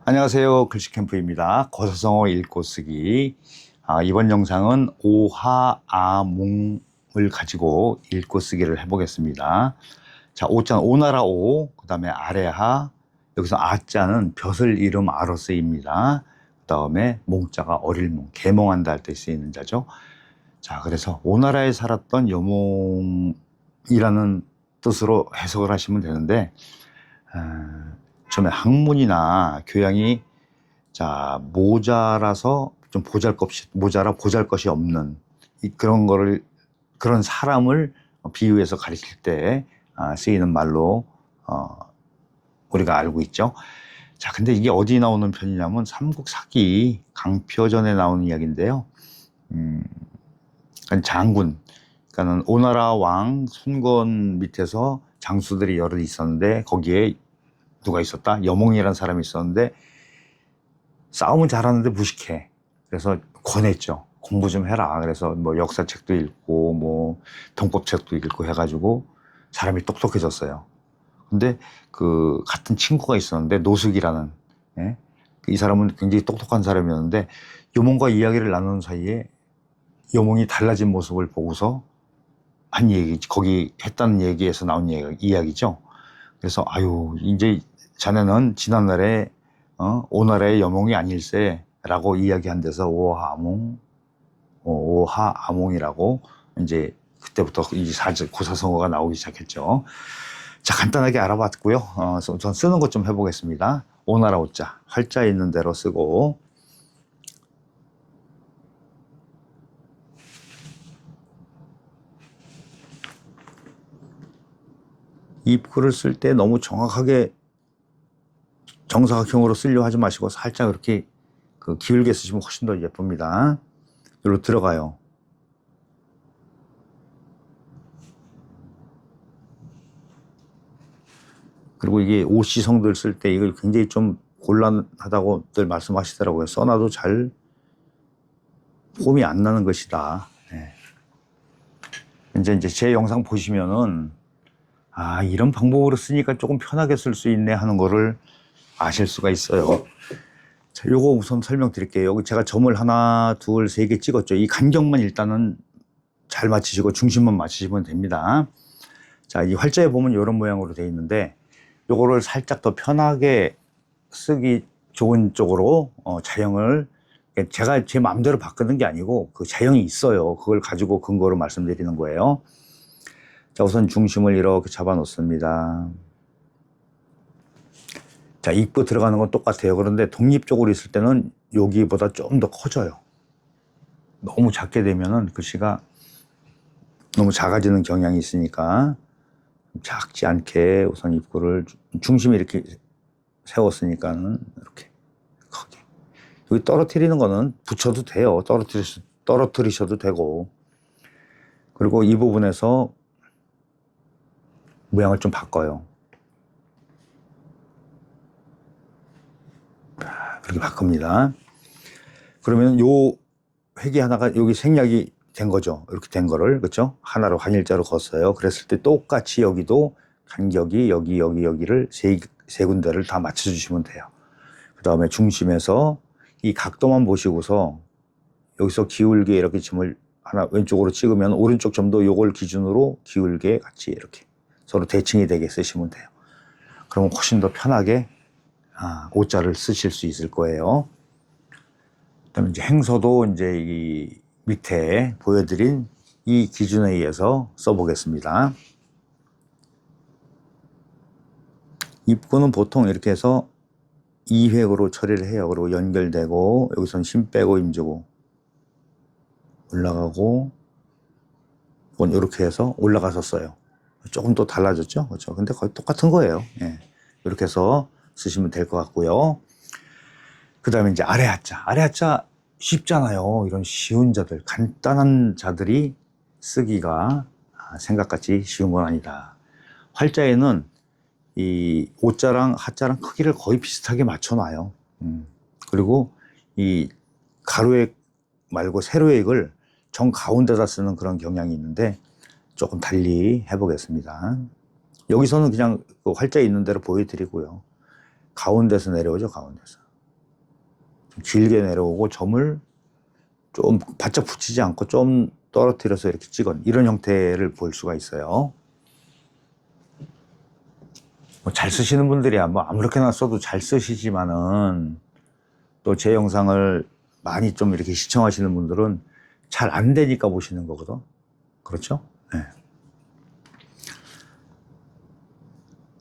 안녕하세요. 글씨캠프입니다. 고사성어 읽고 쓰기. 이번 영상은 오하아몽을 가지고 읽고 쓰기를 해보겠습니다. 자, 오자는 오나라 오, 그 다음에 아래하, 여기서 아자는 벼슬 이름 아로 쓰입니다. 그 다음에 몽자가 어릴 몽, 계몽한다 할 때 쓰이는 자죠. 자, 그래서 오나라에 살았던 여몽이라는 뜻으로 해석을 하시면 되는데, 처음에 학문이나 교양이 모자라서 좀 모자라 보잘것이 없는 그런 사람을 비유해서 가리킬 때 쓰이는 말로 우리가 알고 있죠. 자, 근데 이게 어디 나오는 편이냐면 삼국사기 강표전에 나오는 이야기인데요. 장군, 그러니까는 오나라 왕 손권 밑에서 장수들이 여럿 있었는데 거기에 누가 있었다? 여몽이라는 사람이 있었는데 싸움은 잘하는데 무식해. 그래서 권했죠. 공부 좀 해라. 그래서 뭐 역사책도 읽고 뭐 병법책도 읽고 해가지고 사람이 똑똑해졌어요. 근데 그 같은 친구가 있었는데 노숙이라는, 예? 이 사람은 굉장히 똑똑한 사람이었는데 여몽과 이야기를 나누는 사이에 여몽이 달라진 모습을 보고서 한 얘기, 거기 했다는 얘기에서 나온 이야기죠. 그래서 아유, 이제 자네는 지난날에 오나라의 여몽이 아닐세 라고 이야기한 데서 오하아몽이라고 이제 그때부터 이 고사성어가 나오기 시작했죠. 자, 간단하게 알아봤고요. 우선 쓰는 것 좀 해보겠습니다. 오나라 오자, 활자 있는 대로 쓰고, 입구를 쓸 때 너무 정확하게 정사각형으로 쓰려 하지 마시고 살짝 이렇게 기울게 쓰시면 훨씬 더 예쁩니다. 여기로 들어가요. 그리고 이게 오시성들 쓸 때 이걸 굉장히 좀 곤란하다고들 말씀하시더라고요. 써놔도 잘 폼이 안 나는 것이다. 네. 이제 제 영상 보시면은 이런 방법으로 쓰니까 조금 편하게 쓸 수 있네 하는 거를 아실 수가 있어요. 자, 요거 우선 설명드릴게요. 여기 제가 점을 하나, 둘, 세 개 찍었죠. 이 간격만 일단은 잘 맞추시고 중심만 맞추시면 됩니다. 자, 이 활자에 보면 이런 모양으로 되어 있는데 요거를 살짝 더 편하게 쓰기 좋은 쪽으로 자형을, 제가 제 마음대로 바꾸는 게 아니고 그 자형이 있어요. 그걸 가지고 근거로 말씀드리는 거예요. 자, 우선 중심을 이렇게 잡아 놓습니다. 자, 입구 들어가는 건 똑같아요. 그런데 독립적으로 있을 때는 여기보다 좀 더 커져요. 너무 작게 되면은 글씨가 너무 작아지는 경향이 있으니까 작지 않게 우선 입구를 중심에 이렇게 세웠으니까는 이렇게 크게. 여기 떨어뜨리는 거는 붙여도 돼요. 떨어뜨리셔도 되고. 그리고 이 부분에서 모양을 좀 바꿔요. 그렇게 바꿉니다. 그러면 요 획이 하나가 여기 생략이 된 거죠. 이렇게 된 거를, 그렇죠? 하나로 한일자로 걷어요. 그랬을 때 똑같이 여기도 간격이 여기를 세 군데를 다 맞춰주시면 돼요. 그 다음에 중심에서 이 각도만 보시고서 여기서 기울게 이렇게 점을 하나 왼쪽으로 찍으면 오른쪽 점도 요걸 기준으로 기울게 같이 이렇게 서로 대칭이 되게 쓰시면 돼요. 그러면 훨씬 더 편하게 오자를 쓰실 수 있을 거예요. 그다음에 이제 행서도 이제 이 밑에 보여드린 이 기준에 의해서 써보겠습니다. 입구는 보통 이렇게 해서 2획으로 처리를 해요. 그리고 연결되고 여기선 심 빼고 임주고 올라가고 이건 이렇게 해서 올라가서 써요. 조금 또 달라졌죠? 그렇죠? 근데 거의 똑같은 거예요. 예. 이렇게 해서 쓰시면 될 것 같고요. 그 다음에 이제 아래 하자. 아래 하자 쉽잖아요. 이런 쉬운 자들, 간단한 자들이 쓰기가 생각같이 쉬운 건 아니다. 활자에는 이 오자랑 하자랑 크기를 거의 비슷하게 맞춰놔요. 그리고 이 가로획 말고 세로획을 정 가운데다 쓰는 그런 경향이 있는데 조금 달리 해보겠습니다. 여기서는 그냥 그 활자에 있는 대로 보여드리고요. 가운데서 내려오죠, 가운데서. 길게 내려오고 점을 좀 바짝 붙이지 않고 좀 떨어뜨려서 이렇게 찍은 이런 형태를 볼 수가 있어요. 뭐 잘 쓰시는 분들이야 뭐 아무렇게나 써도 잘 쓰시지만은 또 제 영상을 많이 좀 이렇게 시청하시는 분들은 잘 안 되니까 보시는 거거든. 그렇죠? 네.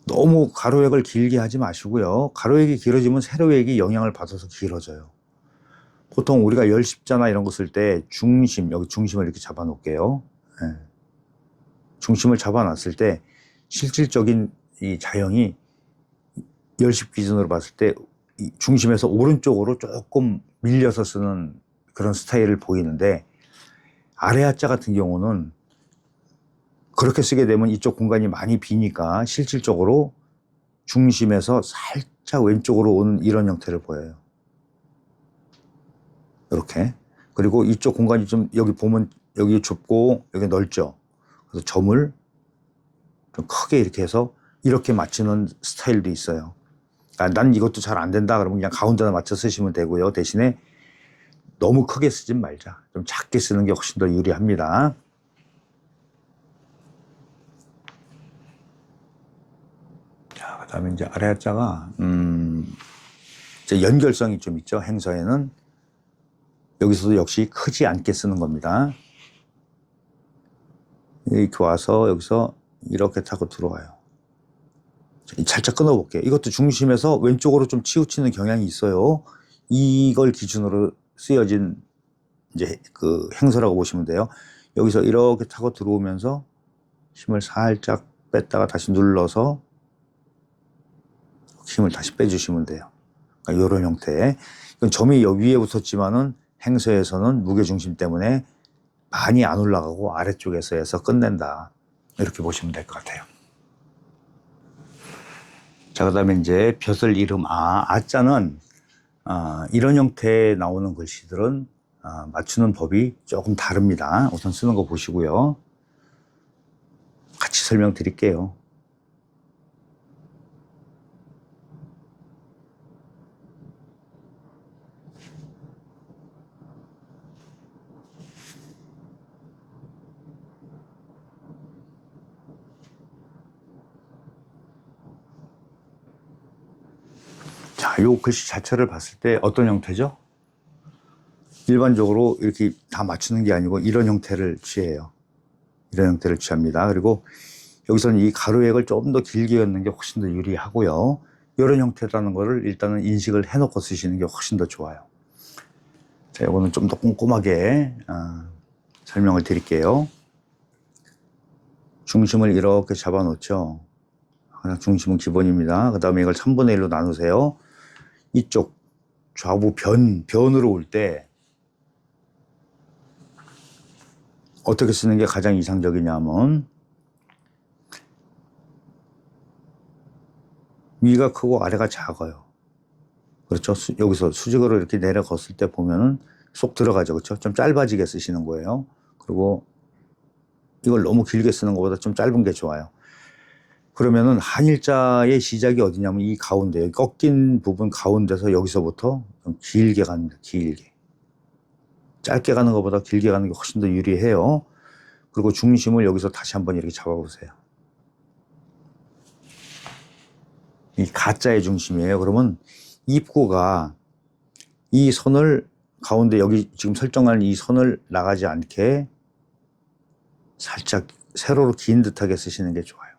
너무 가로획을 길게 하지 마시고요. 가로획이 길어지면 세로획이 영향을 받아서 길어져요. 보통 우리가 열십자나 이런 거 쓸 때 중심, 여기 중심을 이렇게 잡아 놓을게요. 네. 중심을 잡아 놨을 때 실질적인 이 자형이 열십 기준으로 봤을 때 중심에서 오른쪽으로 조금 밀려서 쓰는 그런 스타일을 보이는데, 아래 하자 같은 경우는 그렇게 쓰게 되면 이쪽 공간이 많이 비니까 실질적으로 중심에서 살짝 왼쪽으로 오는 이런 형태를 보여요. 이렇게. 그리고 이쪽 공간이 좀 여기 보면 여기 좁고 여기 넓죠. 그래서 점을 좀 크게 이렇게 해서 이렇게 맞추는 스타일도 있어요. 난 이것도 잘 안 된다 그러면 그냥 가운데다 맞춰 쓰시면 되고요. 대신에 너무 크게 쓰진 말자. 좀 작게 쓰는 게 훨씬 더 유리합니다. 자, 그 다음에 이제 아래 하자가 이제 연결성이 좀 있죠. 행서에는 여기서도 역시 크지 않게 쓰는 겁니다. 이렇게 와서 여기서 이렇게 타고 들어와요. 살짝 끊어볼게요. 이것도 중심에서 왼쪽으로 좀 치우치는 경향이 있어요. 이걸 기준으로 쓰여진 이제 그 행서라고 보시면 돼요. 여기서 이렇게 타고 들어오면서 힘을 살짝 뺐다가 다시 눌러서 힘을 다시 빼주시면 돼요. 그러니까 이런 형태. 이건 점이 여기 위에 붙었지만은 행서에서는 무게중심 때문에 많이 안 올라가고 아래쪽에서 해서 끝낸다. 이렇게 보시면 될 것 같아요. 자, 그 다음에 이제 벼슬 이름 아자는 이런 형태에 나오는 글씨들은 맞추는 법이 조금 다릅니다. 우선 쓰는 거 보시고요. 같이 설명드릴게요. 자, 요 글씨 자체를 봤을 때 어떤 형태죠? 일반적으로 이렇게 다 맞추는 게 아니고 이런 형태를 취해요. 이런 형태를 취합니다. 그리고 여기서는 이 가로획을 조금 더 길게 긋는 게 훨씬 더 유리하고요. 이런 형태라는 거를 일단은 인식을 해놓고 쓰시는 게 훨씬 더 좋아요. 자, 이거는 좀 더 꼼꼼하게 설명을 드릴게요. 중심을 이렇게 잡아 놓죠. 그냥 중심은 기본입니다. 그 다음에 이걸 3분의 1로 나누세요. 이쪽 좌우 변으로 올 때 어떻게 쓰는 게 가장 이상적이냐면 위가 크고 아래가 작아요. 그렇죠? 여기서 수직으로 이렇게 내려갔을 때 보면은 쏙 들어가죠. 그렇죠? 좀 짧아지게 쓰시는 거예요. 그리고 이걸 너무 길게 쓰는 것보다 좀 짧은 게 좋아요. 그러면은 한일자의 시작이 어디냐면 이 가운데, 꺾인 부분 가운데서 여기서부터 좀 길게 갑니다. 길게. 짧게 가는 것보다 길게 가는 게 훨씬 더 유리해요. 그리고 중심을 여기서 다시 한번 이렇게 잡아보세요. 이 가짜의 중심이에요. 그러면 입구가 이 선을 가운데 여기 지금 설정한 이 선을 나가지 않게 살짝 세로로 긴 듯하게 쓰시는 게 좋아요.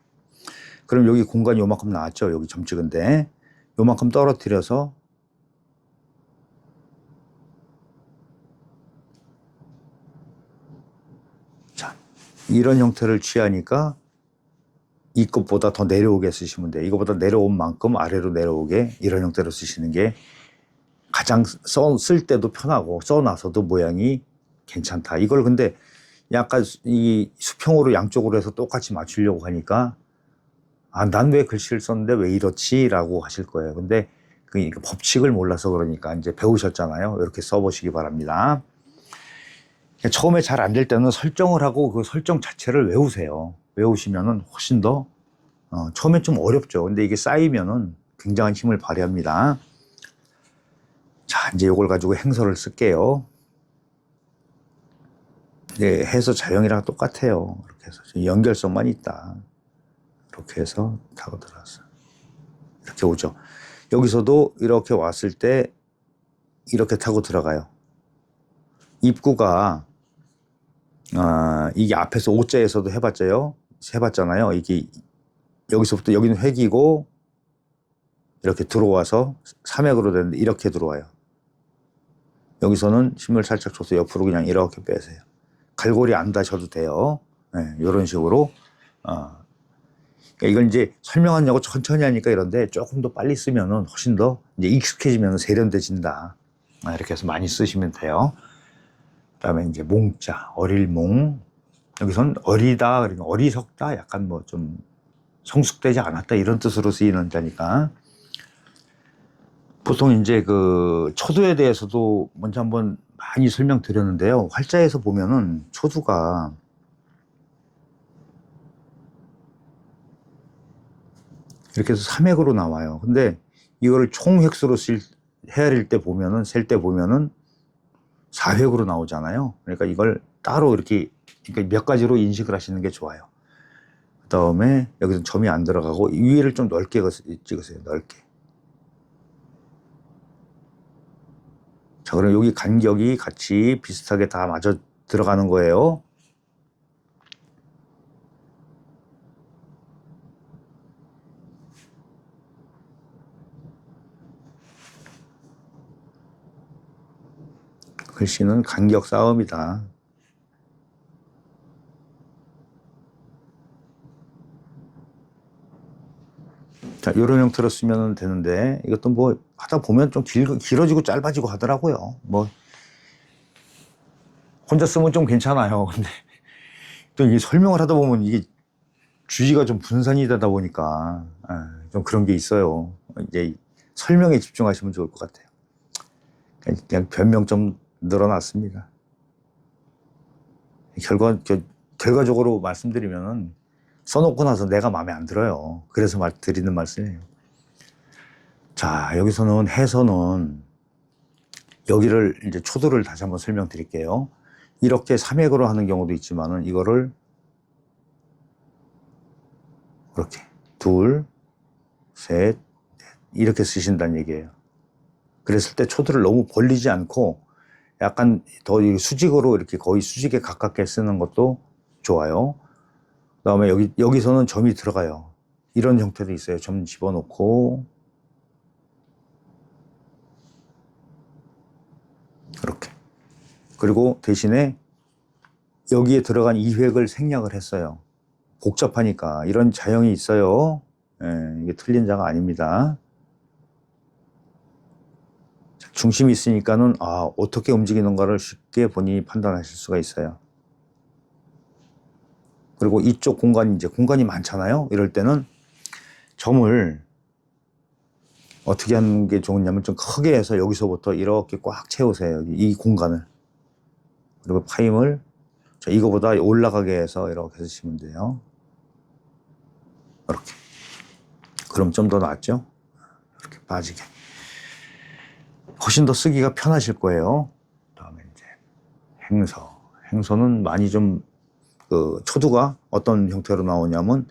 그럼 여기 공간이 요만큼 나왔죠. 여기 점 찍은데 요만큼 떨어뜨려서 자, 이런 형태를 취하니까 이 것보다 더 내려오게 쓰시면 돼요. 이거보다 내려온 만큼 아래로 내려오게 이런 형태로 쓰시는 게 가장 쓸 때도 편하고 써놔서도 모양이 괜찮다. 이걸 근데 약간 이 수평으로 양쪽으로 해서 똑같이 맞추려고 하니까 난 왜 글씨를 썼는데 왜 이렇지? 라고 하실 거예요. 근데 그 법칙을 몰라서 그러니까 이제 배우셨잖아요. 이렇게 써보시기 바랍니다. 처음에 잘 안 될 때는 설정을 하고 그 설정 자체를 외우세요. 외우시면은 훨씬 더 처음엔 좀 어렵죠. 근데 이게 쌓이면은 굉장한 힘을 발휘합니다. 자, 이제 이걸 가지고 행서를 쓸게요. 네, 해서 자형이랑 똑같아요. 이렇게 해서 연결성만 있다. 이렇게 해서 타고 들어왔어. 이렇게 오죠. 여기서도 이렇게 왔을 때 이렇게 타고 들어가요. 입구가 이게 앞에서 오자에서도 해봤잖아요. 이게 여기서부터 여기는 획이고 이렇게 들어와서 삼획으로 되는데 이렇게 들어와요. 여기서는 힘을 살짝 줘서 옆으로 그냥 이렇게 빼세요. 갈고리 안 다셔도 돼요. 네, 이런 식으로. 그러니까 이건 이제 설명하려고 천천히 하니까 이런데 조금 더 빨리 쓰면은 훨씬 더 이제 익숙해지면 세련돼진다. 이렇게 해서 많이 쓰시면 돼요. 그다음에 이제 몽자, 어릴몽. 여기선 어리다, 그러니까 어리석다, 약간 뭐 좀 성숙되지 않았다 이런 뜻으로 쓰이는 자니까. 보통 이제 그 초두에 대해서도 먼저 한번 많이 설명드렸는데요. 활자에서 보면은 초두가 이렇게 해서 삼획으로 나와요. 근데 이거를 총획수로 헤아릴 때 보면은, 셀 때 보면은 사획으로 나오잖아요. 그러니까 이걸 따로 이렇게 그러니까 몇 가지로 인식을 하시는 게 좋아요. 그 다음에 여기서 점이 안 들어가고 위를 좀 넓게 찍으세요. 넓게. 자, 그럼 여기 간격이 같이 비슷하게 다 맞아 들어가는 거예요. 글씨는 간격 싸움이다. 자, 이런 형태로 쓰면 되는데 이것도 뭐 하다 보면 좀 길어지고 짧아지고 하더라고요. 뭐 혼자 쓰면 좀 괜찮아요. 근데 또 이게 설명을 하다 보면 이게 주의가 좀 분산이 되다 보니까 좀 그런 게 있어요. 이제 설명에 집중하시면 좋을 것 같아요. 그냥 변명 좀 늘어났습니다. 결과적으로 말씀드리면 써놓고 나서 내가 마음에 안 들어요. 그래서 드리는 말씀이에요. 자, 여기서는 해서는 여기를 이제 초도를 다시 한번 설명드릴게요. 이렇게 삼획으로 하는 경우도 있지만은 이거를 이렇게 둘, 셋, 넷 이렇게 쓰신다는 얘기예요. 그랬을 때 초도를 너무 벌리지 않고 약간 더 수직으로 이렇게 거의 수직에 가깝게 쓰는 것도 좋아요. 그다음에 여기서는 점이 들어가요. 이런 형태도 있어요. 점 집어넣고 이렇게. 그리고 대신에 여기에 들어간 이획을 생략을 했어요. 복잡하니까 이런 자형이 있어요. 이게 틀린 자가 아닙니다. 중심이 있으니까는 어떻게 움직이는가를 쉽게 본인이 판단하실 수가 있어요. 그리고 이쪽 공간이 이제 공간이 많잖아요. 이럴 때는 점을 어떻게 하는 게 좋으냐면 좀 크게 해서 여기서부터 이렇게 꽉 채우세요. 이 공간을. 그리고 파임을 이거보다 올라가게 해서 이렇게 쓰시면 돼요. 이렇게. 그럼 좀 더 낫죠? 이렇게 빠지게. 훨씬 더 쓰기가 편하실 거예요. 그다음에 이제 행서. 행서는 많이 좀 그 초두가 어떤 형태로 나오냐면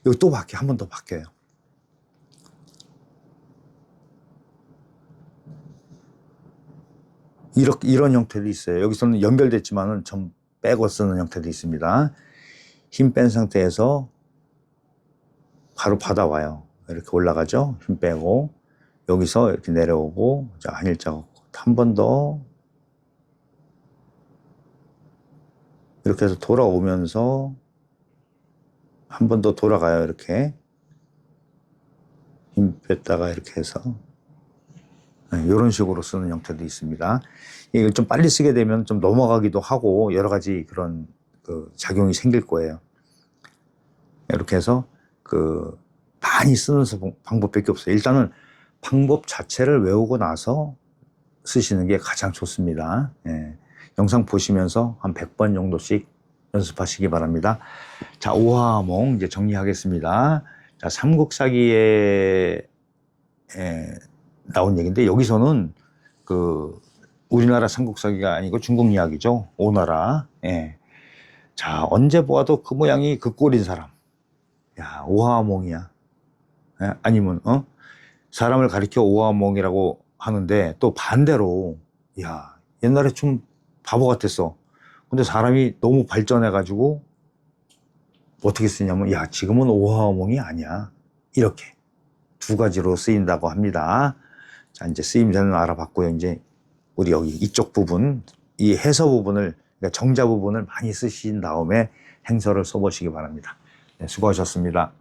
여기 또 바뀌어요. 한 번 더 바뀌어요. 이런 형태도 있어요. 여기서는 연결됐지만은 점 빼고 쓰는 형태도 있습니다. 힘 뺀 상태에서 바로 받아와요. 이렇게 올라가죠. 힘 빼고 여기서 이렇게 내려오고 자, 한 일자 걷고 한 번 더 이렇게 해서 돌아오면서 한 번 더 돌아가요. 이렇게 힘 뺐다가 이렇게 해서 이런 식으로 쓰는 형태도 있습니다. 이걸 좀 빨리 쓰게 되면 좀 넘어가기도 하고 여러 가지 그런 그 작용이 생길 거예요. 이렇게 해서 그 많이 쓰는 방법밖에 없어요. 일단은 방법 자체를 외우고 나서 쓰시는 게 가장 좋습니다. 영상 보시면서 한 100번 정도씩 연습하시기 바랍니다. 자, 오화몽 이제 정리하겠습니다. 자, 삼국사기에 나온 얘기인데 여기서는 그 우리나라 삼국사기가 아니고 중국 이야기죠. 오나라. 예. 자, 언제 보아도 그 모양이 그 꼴인 사람. 야, 오하몽이야. 예? 아니면 사람을 가리켜 오하몽이라고 하는데 또 반대로 야, 옛날에 좀 바보 같았어. 근데 사람이 너무 발전해가지고 어떻게 쓰냐면 야, 지금은 오하몽이 아니야. 이렇게 두 가지로 쓰인다고 합니다. 자, 이제 쓰임새는 알아봤고요. 이제 우리 여기 이쪽 부분, 이 해서 부분을, 그러니까 정자 부분을 많이 쓰신 다음에 행서를 써보시기 바랍니다. 네, 수고하셨습니다.